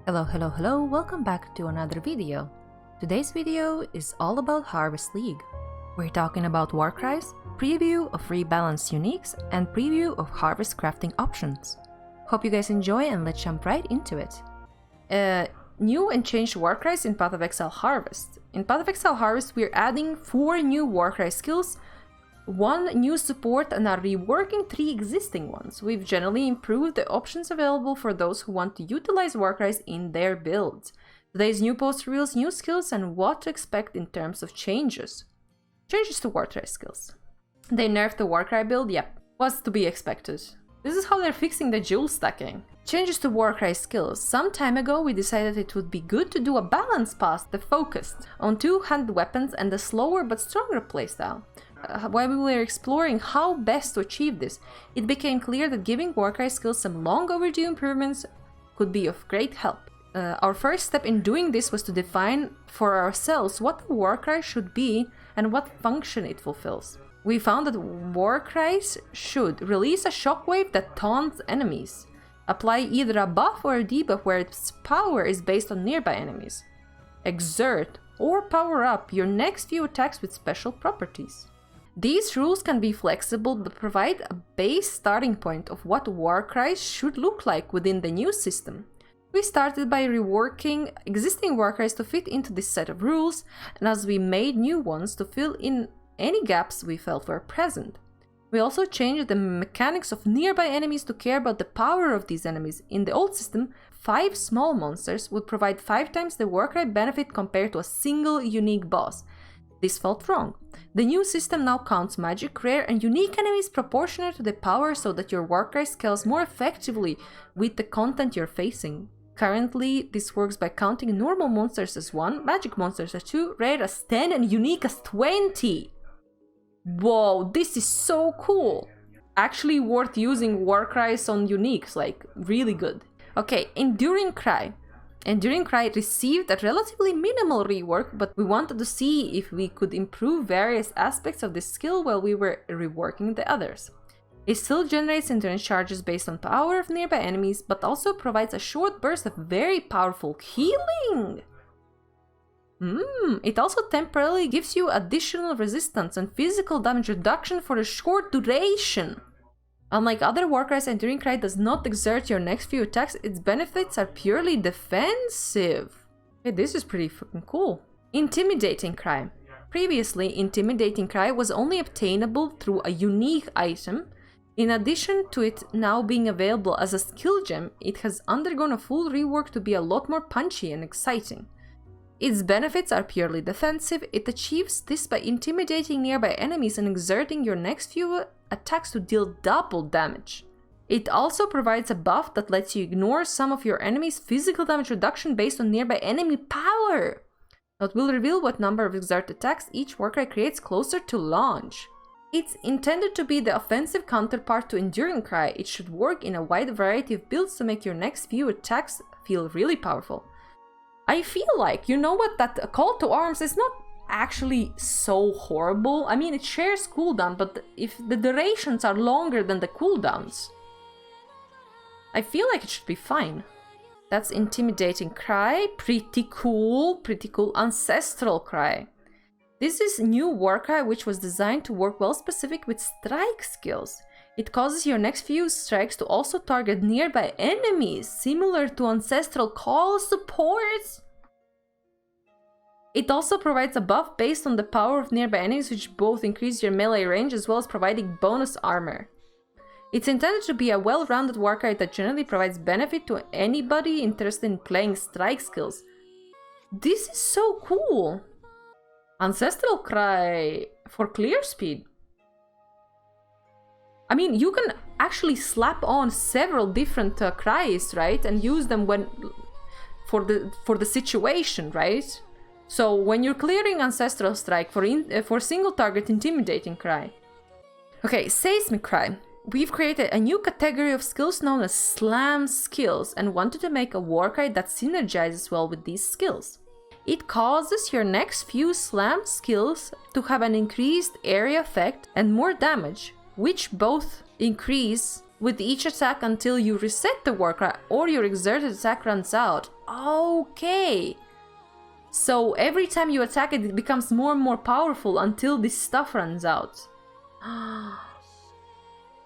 Hello, welcome back to another video. Today's video is all about Harvest League. We're talking about Warcries, preview of rebalanced uniques, and preview of harvest crafting options. Hope you guys enjoy and let's jump right into it. New and changed Warcries in Path of Exile Harvest. In Path of Exile Harvest we're adding 4 new Warcry skills, 1 new support, and are reworking 3 existing ones. We've generally improved the options available for those who want to utilize Warcries in their builds. Today's new post reveals new skills and what to expect in terms of changes. Changes to Warcry skills. They nerfed the Warcry build, yep, was to be expected. This is how they're fixing the jewel stacking. Changes to Warcry skills. Some time ago we decided it would be good to do a balanced path that focused on 2-handed weapons and a slower but stronger playstyle. While we were exploring how best to achieve this, it became clear that giving Warcry skills some long overdue improvements could be of great help. Our first step in doing this was to define for ourselves what a Warcry should be and what function it fulfills. We found that Warcries should release a shockwave that taunts enemies, apply either a buff or a debuff where its power is based on nearby enemies, exert or power up your next few attacks with special properties. These rules can be flexible but provide a base starting point of what Warcries should look like within the new system. We started by reworking existing Warcries to fit into this set of rules, and as we made new ones to fill in any gaps we felt were present. We also changed the mechanics of nearby enemies to care about the power of these enemies. In the old system, 5 small monsters would provide 5 times the Warcry benefit compared to a single unique boss. This felt wrong. The new system now counts magic, rare, and unique enemies proportionate to the power so that your Warcry scales more effectively with the content you're facing. Currently, this works by counting normal monsters as 1, magic monsters as 2, rare as 10, and unique as 20! Whoa, this is so cool! Actually worth using Warcries on uniques, like, really good. Okay, Enduring Cry. Enduring Cry received a relatively minimal rework, but we wanted to see if we could improve various aspects of this skill while we were reworking the others. It still generates endurance charges based on power of nearby enemies, but also provides a short burst of very powerful healing! It also temporarily gives you additional resistance and physical damage reduction for a short duration. Unlike other Warcries, Enduring Cry does not exert your next few attacks, its benefits are purely defensive. Hey, this is pretty fucking cool. Intimidating Cry. Previously, Intimidating Cry was only obtainable through a unique item. In addition to it now being available as a skill gem, it has undergone a full rework to be a lot more punchy and exciting. Its benefits are purely defensive. It achieves this by intimidating nearby enemies and exerting your next few attacks to deal double damage. It also provides a buff that lets you ignore some of your enemy's physical damage reduction based on nearby enemy power. That will reveal what number of exert attacks each Warcry creates closer to launch. It's intended to be the offensive counterpart to Enduring Cry. It should work in a wide variety of builds to make your next few attacks feel really powerful. I feel like, you know what, that call to arms is not actually so horrible. I mean, it shares cooldown, but if the durations are longer than the cooldowns, I feel like it should be fine. That's Intimidating Cry. Pretty cool. Ancestral Cry. This is new Warcry which was designed to work well specific with strike skills. It causes your next few strikes to also target nearby enemies, similar to Ancestral Call support. It also provides a buff based on the power of nearby enemies, which both increase your melee range as well as providing bonus armor. It's intended to be a well-rounded Warcry that generally provides benefit to anybody interested in playing strike skills. This is so cool! Ancestral Cry for clear speed. I mean, you can actually slap on several different cries, right? And use them when for the situation, right? So when you're clearing Ancestral Strike for single target Intimidating Cry. Okay, Seismic Cry. We've created a new category of skills known as Slam skills and wanted to make a Warcry that synergizes well with these skills. It causes your next few Slam skills to have an increased area effect and more damage, which both increase with each attack until you reset the Warcry or your exerted attack runs out, Okay. So every time you attack it, it becomes more and more powerful until this stuff runs out.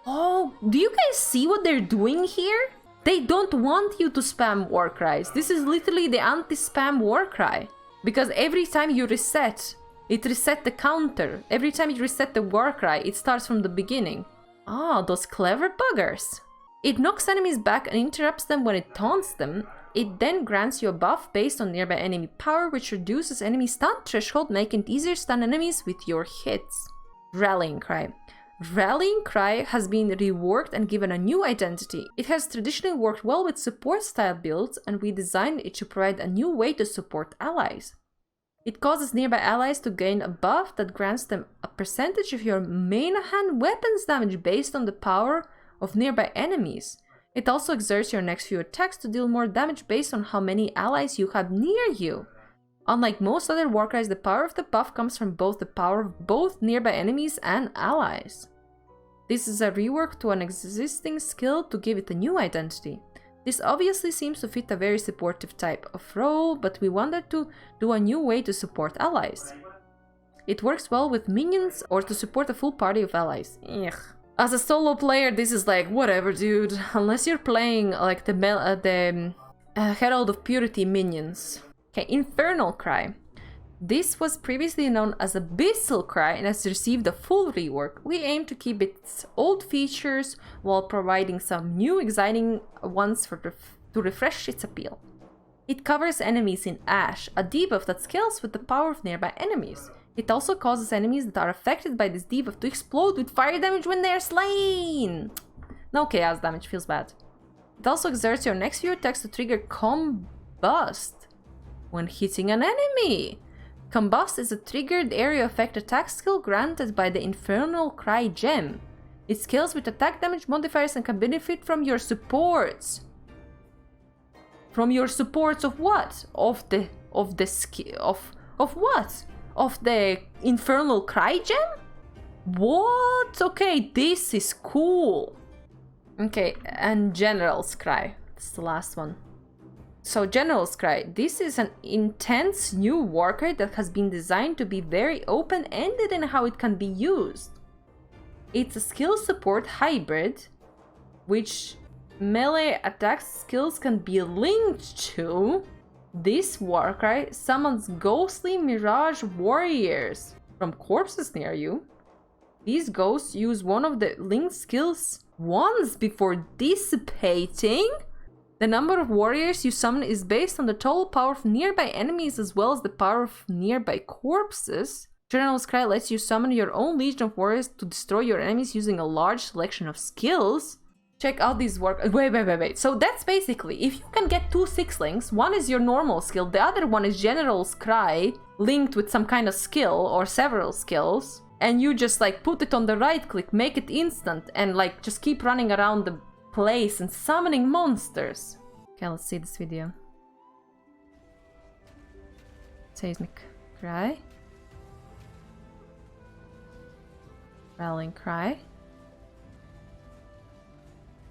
Oh, do you guys see what they're doing here? They don't want you to spam Warcries. This is literally the anti-spam Warcry. Because every time you reset, it resets the counter. Every time you reset the Warcry, it starts from the beginning. Ah, those clever buggers. It knocks enemies back and interrupts them when it taunts them. It then grants you a buff based on nearby enemy power, which reduces enemy stun threshold, making it easier to stun enemies with your hits. Rallying Cry. Rallying Cry has been reworked and given a new identity. It has traditionally worked well with support style builds, and we designed it to provide a new way to support allies. It causes nearby allies to gain a buff that grants them a percentage of your main hand weapons damage based on the power of nearby enemies. It also exerts your next few attacks to deal more damage based on how many allies you have near you. Unlike most other Warcries, the power of the buff comes from both the power of both nearby enemies and allies. This is a rework to an existing skill to give it a new identity. This obviously seems to fit a very supportive type of role, but we wanted to do a new way to support allies. It works well with minions or to support a full party of allies. Ugh. As a solo player, this is like, whatever, dude. Unless you're playing like the Herald of Purity minions. Okay, Infernal Cry. This was previously known as Abyssal Cry and has received a full rework. We aim to keep its old features while providing some new exciting ones to refresh its appeal. It covers enemies in ash, a debuff that scales with the power of nearby enemies. It also causes enemies that are affected by this debuff to explode with fire damage when they are slain. No chaos damage, feels bad. It also exerts your next few attacks to trigger Combust when hitting an enemy. Combust is a triggered area effect attack skill granted by the Infernal Cry gem. It scales with attack damage modifiers and can benefit from your supports. From your supports of what? Of what? Of the Infernal Cry gem? What? Okay, this is cool. Okay, and General's Cry. That's the last one. So General's Cry. This is an intense new Warcry that has been designed to be very open-ended in how it can be used. It's a skill support hybrid, which melee attack skills can be linked to. This Warcry summons ghostly mirage warriors from corpses near you. These ghosts use one of the linked skills once before dissipating. The number of warriors you summon is based on the total power of nearby enemies as well as the power of nearby corpses. General's Cry lets you summon your own legion of warriors to destroy your enemies using a large selection of skills. Check out these wait. So that's basically, if you can get 2 6-links, one is your normal skill, the other one is General's Cry, linked with some kind of skill or several skills, and you just like put it on the right click, make it instant, and like just keep running around the place and summoning monsters. Okay, let's see this video. Seismic Cry. Rallying Cry.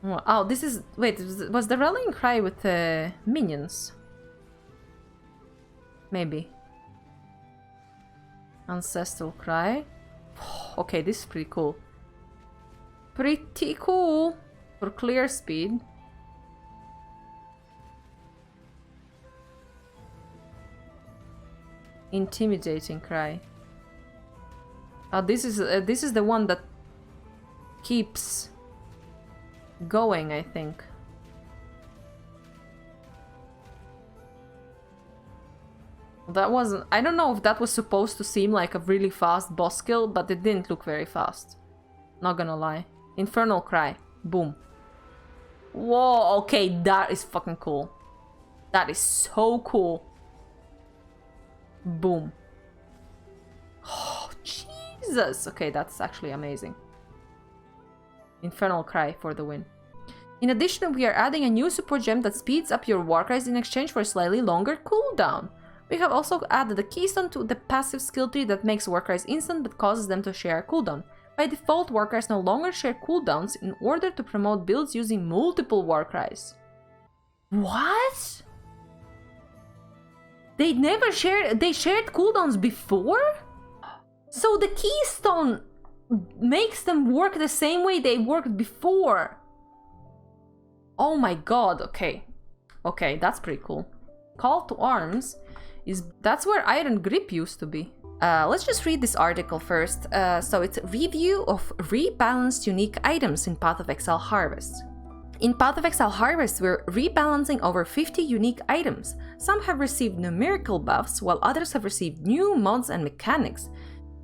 Oh, this is... Wait, was the Rallying Cry with minions? Maybe. Ancestral Cry. Okay, this is pretty cool. Pretty cool! For clear speed. Intimidating Cry. Oh, this is the one that keeps going, I think. That wasn't... I don't know if that was supposed to seem like a really fast boss kill, but it didn't look very fast. Not gonna lie. Infernal Cry. Boom. Whoa, okay, that is fucking cool. That is so cool. Boom. Oh, Jesus! Okay, that's actually amazing. Infernal Cry for the win. In addition, we are adding a new support gem that speeds up your Warcries in exchange for a slightly longer cooldown. We have also added a keystone to the passive skill tree that makes Warcries instant but causes them to share a cooldown. By default, Warcries no longer share cooldowns in order to promote builds using multiple Warcries. What? They never shared, they shared cooldowns before? So the keystone makes them work the same way they worked before. Oh my god, okay. Okay, that's pretty cool. Call to arms is, that's where Iron Grip used to be. Let's just read this article first. So it's review of rebalanced unique items in Path of Exile Harvest. In Path of Exile Harvest, we're rebalancing over 50 unique items. Some have received numerical buffs, while others have received new mods and mechanics.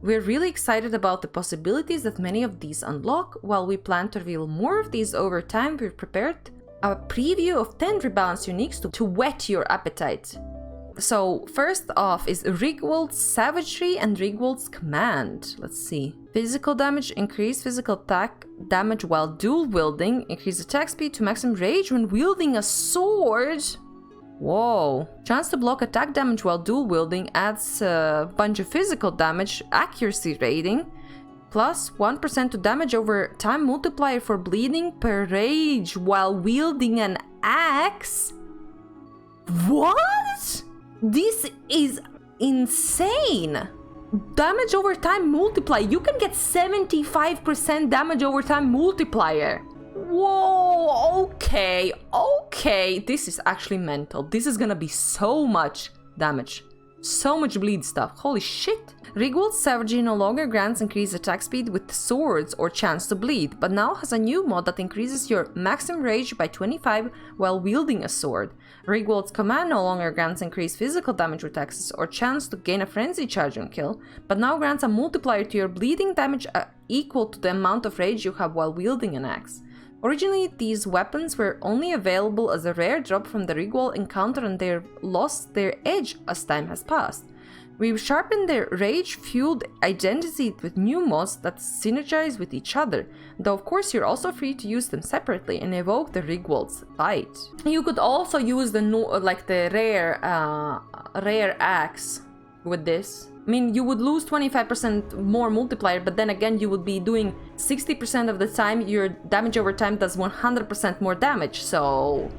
We're really excited about the possibilities that many of these unlock. While we plan to reveal more of these over time, we've prepared a preview of 10 rebalanced uniques to whet your appetite. So first off is Rigwold's Savagery and Rigwold's Command. Let's see. Physical damage, increase physical attack damage while dual wielding, increase attack speed to maximum rage when wielding a sword. Whoa. Chance to block attack damage while dual wielding, adds a bunch of physical damage, accuracy rating, plus 1% to damage over time multiplier for bleeding per rage while wielding an axe. What? This is insane! Damage over time multiplier. You can get 75% damage over time multiplier. Whoa, okay, okay. This is actually mental. This is gonna be so much damage. So much bleed stuff. Holy shit. Rigwold's Savagery no longer grants increased attack speed with swords or chance to bleed, but now has a new mod that increases your maximum rage by 25 while wielding a sword. Rigwold's Command no longer grants increased physical damage with axes or chance to gain a frenzy charge on kill, but now grants a multiplier to your bleeding damage equal to the amount of rage you have while wielding an axe. Originally, these weapons were only available as a rare drop from the Rigwold encounter and they've lost their edge as time has passed. We've sharpened their rage-fueled identity with new mods that synergize with each other, though of course you're also free to use them separately and evoke the Rigwold's bite. You could also use the rare axe with this. I mean, you would lose 25% more multiplier, but then again you would be doing 60% of the time your damage over time does 100% more damage, so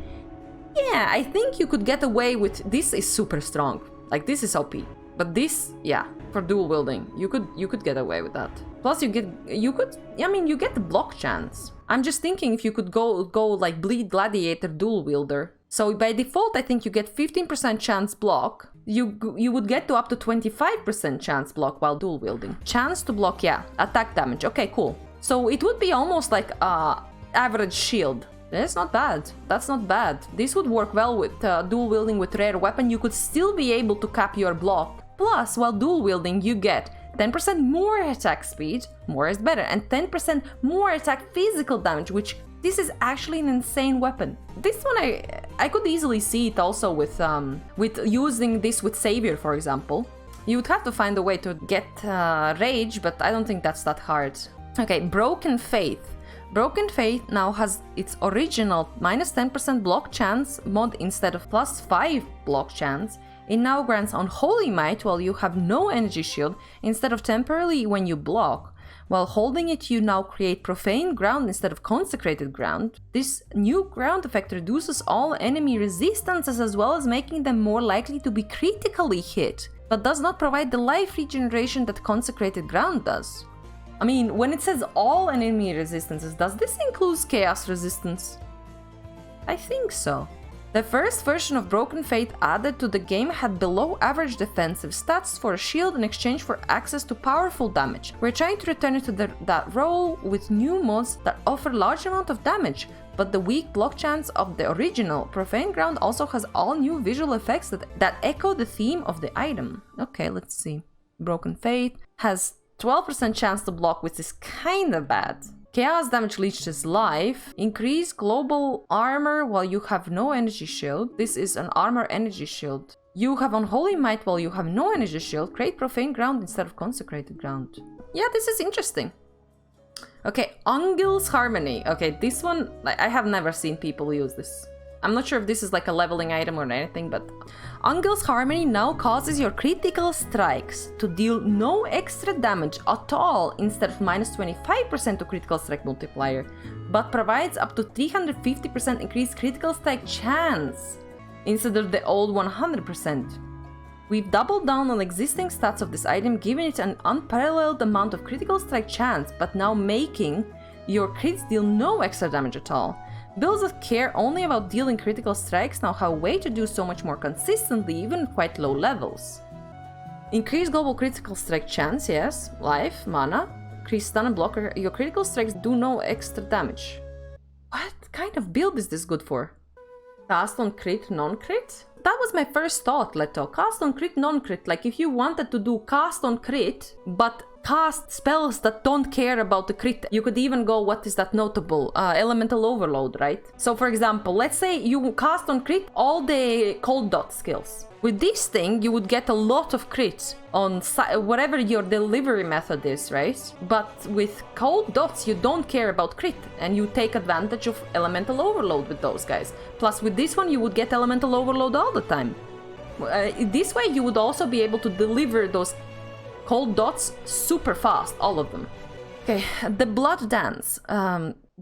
yeah, I think you could get away with this. Is super strong, like this is OP. But this, yeah, for dual wielding, you could get away with that. Plus you get the block chance. I'm just thinking if you could go like Bleed Gladiator dual wielder. So by default, I think you get 15% chance block. You would get to up to 25% chance block while dual wielding. Chance to block, yeah, attack damage. Okay, cool. So it would be almost like average shield. That's not bad. That's not bad. This would work well with dual wielding with rare weapon. You could still be able to cap your block. Plus, while dual wielding, you get 10% more attack speed, more is better, and 10% more attack physical damage, which this is actually an insane weapon. This one I could easily see it also with using this with Savior, for example. You would have to find a way to get rage, but I don't think that's that hard. Okay, Broken Faith. Broken Faith now has its original minus 10% block chance mod instead of plus 5 block chance. It now grants Unholy Might while you have no energy shield instead of temporarily when you block. While holding it, you now create Profane Ground instead of Consecrated Ground. This new ground effect reduces all enemy resistances as well as making them more likely to be critically hit, but does not provide the life regeneration that Consecrated Ground does. I mean, when it says all enemy resistances, does this include Chaos Resistance? I think so. The first version of Broken Faith added to the game had below average defensive stats for a shield in exchange for access to powerful damage. We're trying to return it to that role with new mods that offer large amount of damage, but the weak block chance of the original. Profane Ground also has all new visual effects that echo the theme of the item. Okay, let's see. Broken Faith has 12% chance to block, which is kinda bad. Chaos damage leeches life. Increase global armor while you have no energy shield. This is an armor energy shield. You have Unholy Might while you have no energy shield. Create Profane Ground instead of Consecrated Ground. Yeah, this is interesting. Okay, Ungil's Harmony. Okay, this one, I have never seen people use this. I'm not sure if this is like a leveling item or anything, but Ungil's Harmony now causes your critical strikes to deal no extra damage at all instead of minus 25% to critical strike multiplier, but provides up to 350% increased critical strike chance instead of the old 100%. We've doubled down on existing stats of this item, giving it an unparalleled amount of critical strike chance, but now making your crits deal no extra damage at all. Builds that care only about dealing critical strikes now have a way to do so much more consistently, even at quite low levels. Increase global critical strike chance, yes. Life, mana. Increase stun and blocker. Your critical strikes do no extra damage. What kind of build is this good for? Cast on crit, non-crit? That was my first thought, Leto. Cast on crit, non-crit. Like if you wanted to do cast on crit, but cast spells that don't care about the crit. You could even go, what is that notable? Elemental overload, right? So for example, let's say you cast on crit all the cold dot skills. With this thing, you would get a lot of crits on whatever your delivery method is, right? But with cold dots, you don't care about crit, and you take advantage of elemental overload with those guys. Plus, with this one, you would get elemental overload all the time. This way, you would also be able to deliver those cold dots super fast, all of them. Okay, the Blood Dance.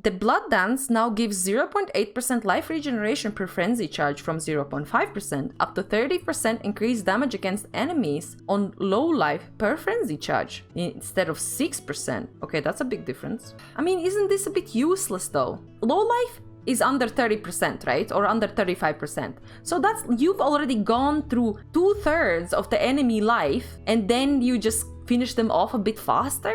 The Blood Dance now gives 0.8% life regeneration per frenzy charge from 0.5% up to 30% increased damage against enemies on low life per frenzy charge instead of 6%. Okay, that's a big difference. I mean, isn't this a bit useless though? Low life is under 30%, right? Or under 35%. So that's, you've already gone through 2/3 of the enemy life and then you just finish them off a bit faster?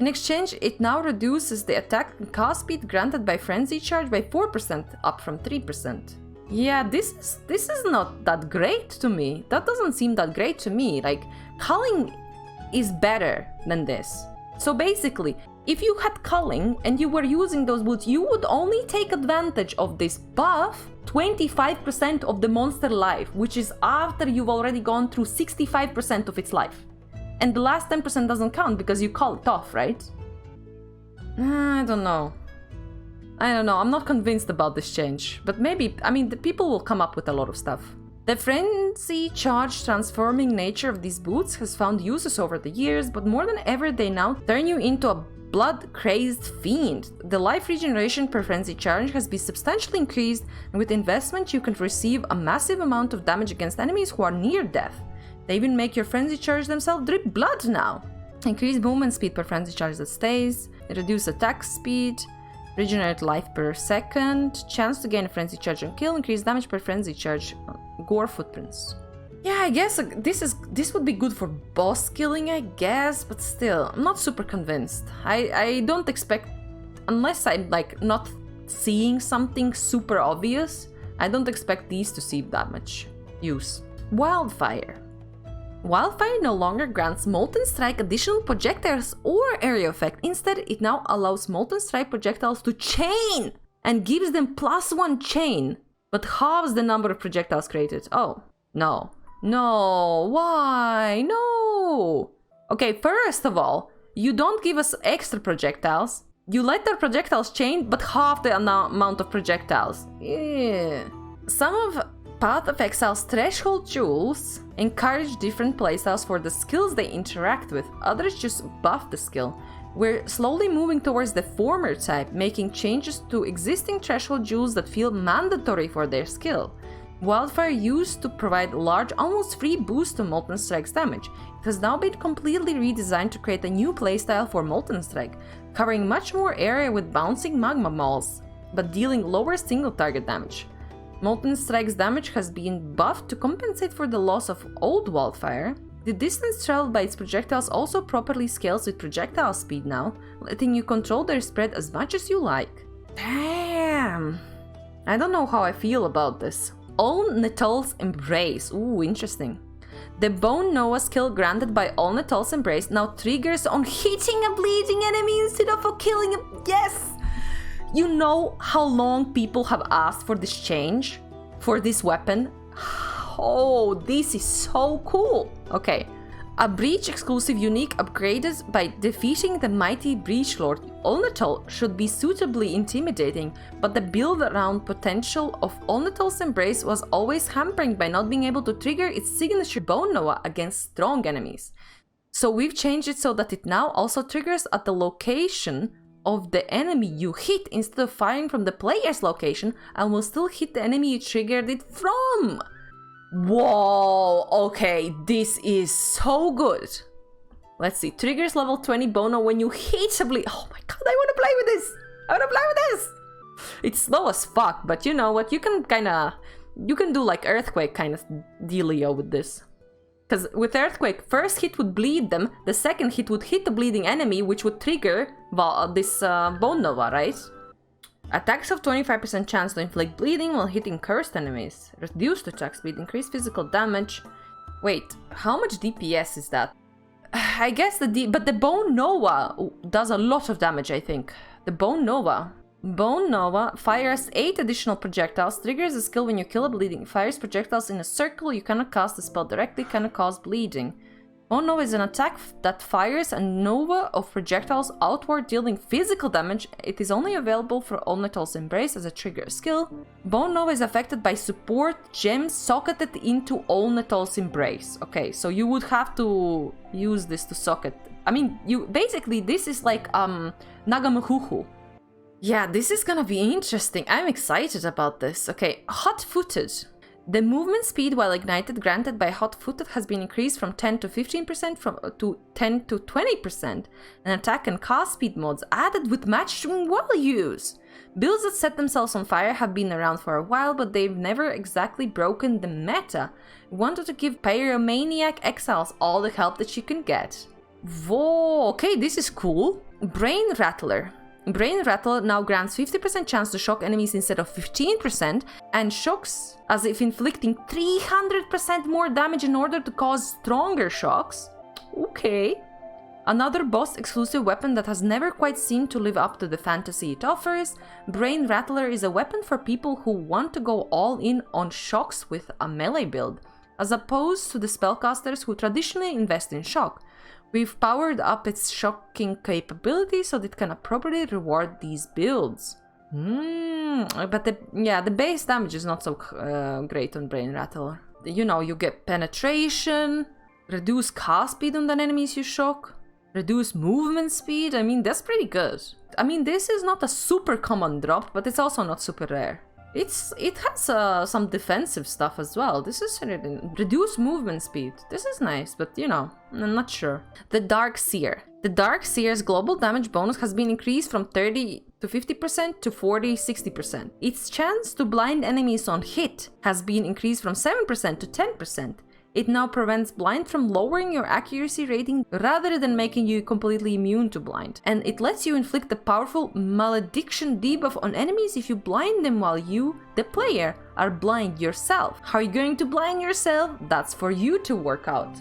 In exchange, it now reduces the attack and cast speed granted by frenzy charge by 4%, up from 3%. Yeah, this is not that great to me. That doesn't seem that great to me. Like, culling is better than this. So basically, if you had culling and you were using those boots, you would only take advantage of this buff 25% of the monster life, which is after you've already gone through 65% of its life. And the last 10% doesn't count because you call it off, right? I don't know. I'm not convinced about this change. But maybe, I mean, the people will come up with a lot of stuff. The frenzy charge transforming nature of these boots has found uses over the years, but more than ever they now turn you into a blood-crazed fiend. The life regeneration per frenzy charge has been substantially increased, and with investment you can receive a massive amount of damage against enemies who are near death. They even make your frenzy charge themselves drip blood now. Increase movement speed per frenzy charge that stays, reduce attack speed, regenerate life per second, chance to gain a frenzy charge on kill, increase damage per frenzy charge, gore footprints. Yeah, I guess this would be good for boss killing, I guess, but still, I'm not super convinced. I don't expect, unless I'm like not seeing something super obvious, I don't expect these to see that much use. Wildfire. Wildfire no longer grants Molten Strike additional projectiles or area effect. Instead, it now allows Molten Strike projectiles to chain and gives them +1 chain, but halves the number of projectiles created. Oh, no. No, why? No! Okay, first of all, you don't give us extra projectiles. You let their projectiles chain, but half the amount of projectiles. Yeah. Some of Path of Exile's threshold jewels encourage different playstyles for the skills they interact with, others just buff the skill. We're slowly moving towards the former type, making changes to existing threshold jewels that feel mandatory for their skill. Wildfire used to provide large, almost free boost to Molten Strike's damage. It has now been completely redesigned to create a new playstyle for Molten Strike, covering much more area with bouncing magma balls, but dealing lower single target damage. Molten Strike's damage has been buffed to compensate for the loss of old Wildfire. The distance traveled by its projectiles also properly scales with projectile speed now, letting you control their spread as much as you like. Damn! I don't know how I feel about this. All Nethal's Embrace. Ooh, interesting. The Bone Noah skill granted by All Nethal's Embrace now triggers on hitting a bleeding enemy instead of killing him. Yes! You know how long people have asked for this change? For this weapon? Oh, this is so cool! Okay. A Breach exclusive unique upgraded by defeating the mighty Breach Lord. All Nethal should be suitably intimidating, but the build around potential of All Nethal's Embrace was always hampered by not being able to trigger its signature Bone Noah against strong enemies. So we've changed it so that it now also triggers at the location of the enemy you hit instead of firing from the player's location, and will still hit the enemy you triggered it from. Whoa, okay, this is so good. Let's see, triggers level 20 Bono when you hit a bleed. Oh my god, I want to play with this. I want to play with this. It's slow as fuck, but you know what? You can do like Earthquake kind of dealio with this. Because with Earthquake, first hit would bleed them, the second hit would hit the bleeding enemy, which would trigger this Bone Nova, right? Attacks have 25% chance to inflict bleeding while hitting cursed enemies. Reduced attack speed, increased physical damage. Wait, how much DPS is that? I guess but the Bone Nova does a lot of damage, I think. The Bone Nova fires 8 additional projectiles, triggers a skill when you kill a bleeding, fires projectiles in a circle, you cannot cast the spell directly, cannot cause bleeding. Bone Nova is an attack that fires a nova of projectiles outward, dealing physical damage. It is only available for All-Metal's Embrace as a trigger skill. Bone Nova is affected by support gems socketed into All-Metal's Embrace. Okay, so you would have to use this to socket. I mean, basically this is like Nagamuhuhu. Yeah, this is gonna be interesting. I'm excited about this. Okay, Hot-Footed. The movement speed while ignited granted by Hot-Footed has been increased from 10 to 15% to 10 to 20%. And attack and cast speed mods added with matching values. Builds that set themselves on fire have been around for a while, but they've never exactly broken the meta. We wanted to give Pyromaniac Exiles all the help that she can get. Whoa, okay, this is cool. Brain Rattler. Brain Rattle now grants 50% chance to shock enemies instead of 15%, and shocks as if inflicting 300% more damage in order to cause stronger shocks. Okay. Another boss exclusive weapon that has never quite seemed to live up to the fantasy it offers. Brain Rattler is a weapon for people who want to go all in on shocks with a melee build, as opposed to the spellcasters who traditionally invest in shock. We've powered up its shocking capability so that it can appropriately reward these builds. But the base damage is not so great on Brain Rattler. You know, you get penetration, reduce cast speed on the enemies you shock, reduce movement speed. I mean, that's pretty good. I mean, this is not a super common drop, but it's also not super rare. It has some defensive stuff as well. This is reduced movement speed. This is nice, but you know, I'm not sure. The Dark Seer. The Dark Seer's global damage bonus has been increased from 30 to 50% to 40-60%. Its chance to blind enemies on hit has been increased from 7% to 10%. It now prevents blind from lowering your accuracy rating rather than making you completely immune to blind. And it lets you inflict a powerful malediction debuff on enemies if you blind them while you, the player, are blind yourself. How are you going to blind yourself? That's for you to work out.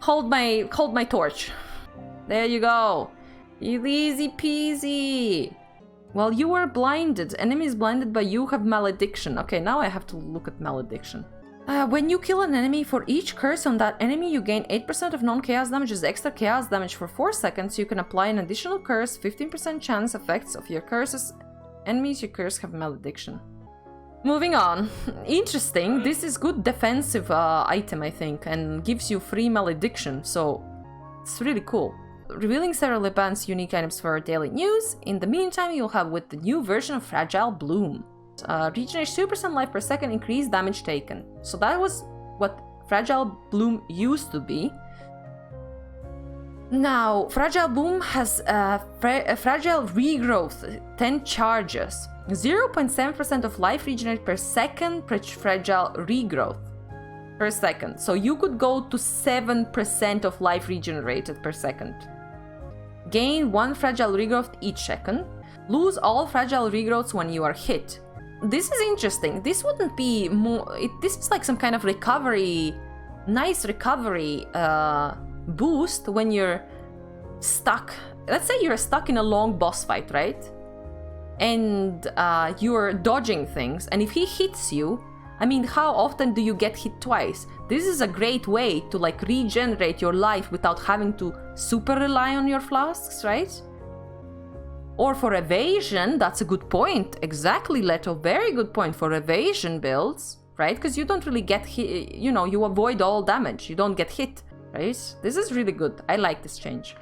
Hold my torch. There you go. Easy peasy. While you are blinded, enemies blinded by you have malediction. Okay, now I have to look at malediction. When you kill an enemy, for each curse on that enemy, you gain 8% of non-chaos damage as extra chaos damage for 4 seconds. You can apply an additional curse, 15% chance effects of your curses. Enemies you curse have malediction. Moving on. Interesting. This is good defensive item, I think, and gives you free malediction, so it's really cool. Revealing several advanced unique items for daily news. In the meantime, you'll have with the new version of Fragile Bloom. Regenerates 2% life per second, increased damage taken. So that was what Fragile Bloom used to be. Now, Fragile Bloom has Fragile Regrowth, 10 charges. 0.7% of life regenerate per second per Fragile Regrowth per second. So you could go to 7% of life regenerated per second. Gain 1 Fragile Regrowth each second. Lose all Fragile Regrowths when you are hit. This is interesting. This wouldn't be more... this is like some kind of recovery... nice recovery boost when you're stuck. Let's say you're stuck in a long boss fight, right? And you're dodging things. And if he hits you... I mean, how often do you get hit twice? This is a great way to like regenerate your life without having to super rely on your flasks, right? Or for evasion, that's a good point. Exactly, Leto, very good point for evasion builds, right? Because you don't really get hit, you know, you avoid all damage. You don't get hit, right? This is really good. I like this change.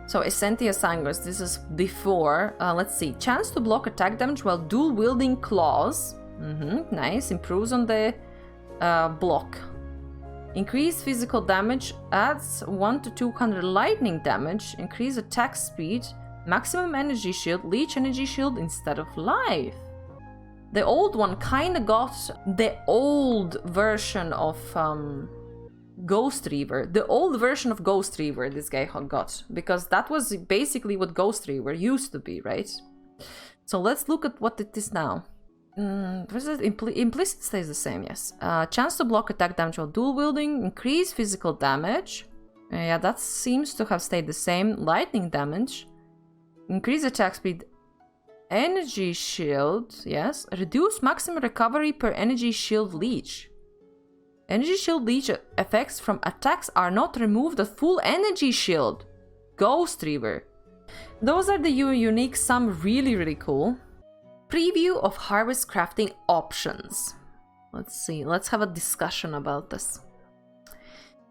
So Essentia Sangos, this is before. Let's see. Chance to block attack damage while dual wielding claws. Nice. Improves on the block. Increase physical damage, adds 1 to 200 lightning damage, increase attack speed, maximum energy shield, leech energy shield instead of life. The old one kinda got the old version of Ghost Reaver. The old version of Ghost Reaver this guy got, because that was basically what Ghost Reaver used to be, right? So let's look at what it is now. Implicit stays the same, yes. Chance to block attack damage while dual wielding, increase physical damage. Yeah, that seems to have stayed the same. Lightning damage, increase attack speed, energy shield, yes. Reduce maximum recovery per energy shield leech. Energy shield leech effects from attacks are not removed at full energy shield. Ghost Reaver. Those are the unique, some really cool. Preview of harvest crafting options. Let's see, let's have a discussion about this.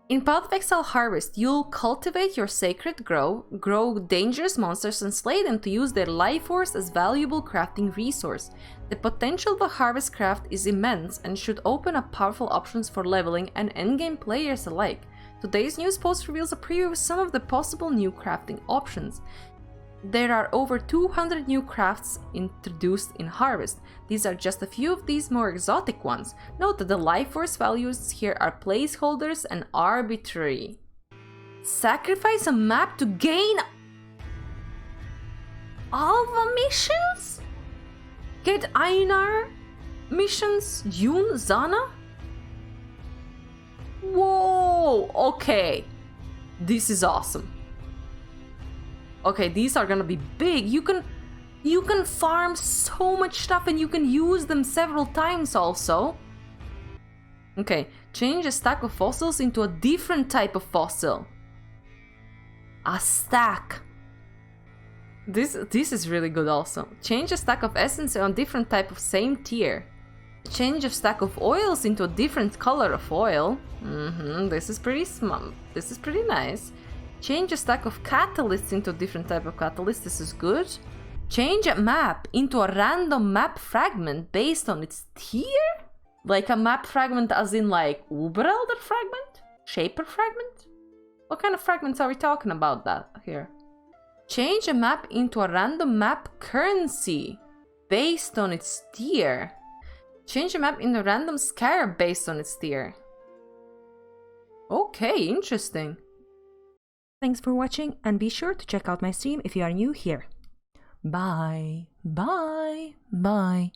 In Path of Exile Harvest, you'll cultivate your sacred grow dangerous monsters and slay them to use their life force as valuable crafting resource. The potential of a harvest craft is immense and should open up powerful options for leveling and endgame players alike. Today's news post reveals a preview of some of the possible new crafting options. There are over 200 new crafts introduced in Harvest. These are just a few of these more exotic ones. Note that the life force values here are placeholders and arbitrary. Sacrifice a map to gain Alva missions? Get Einar missions? Yun? Zana? Whoa! Okay. This is awesome. Okay, these are gonna be big. You can farm so much stuff and you can use them several times also. Okay, change a stack of fossils into a different type of fossil. A stack. This is really good also. Change a stack of essence on different type of same tier. Change a stack of oils into a different color of oil. This is pretty smart. This is pretty nice. Change a stack of catalysts into a different type of catalyst. This is good. Change a map into a random map fragment based on its tier? Like a map fragment as in like Uberelder fragment? Shaper fragment? What kind of fragments are we talking about that here? Change a map into a random map currency based on its tier. Change a map into a random scarab based on its tier. Okay, interesting. Thanks for watching and be sure to check out my stream if you are new here. Bye, bye, bye.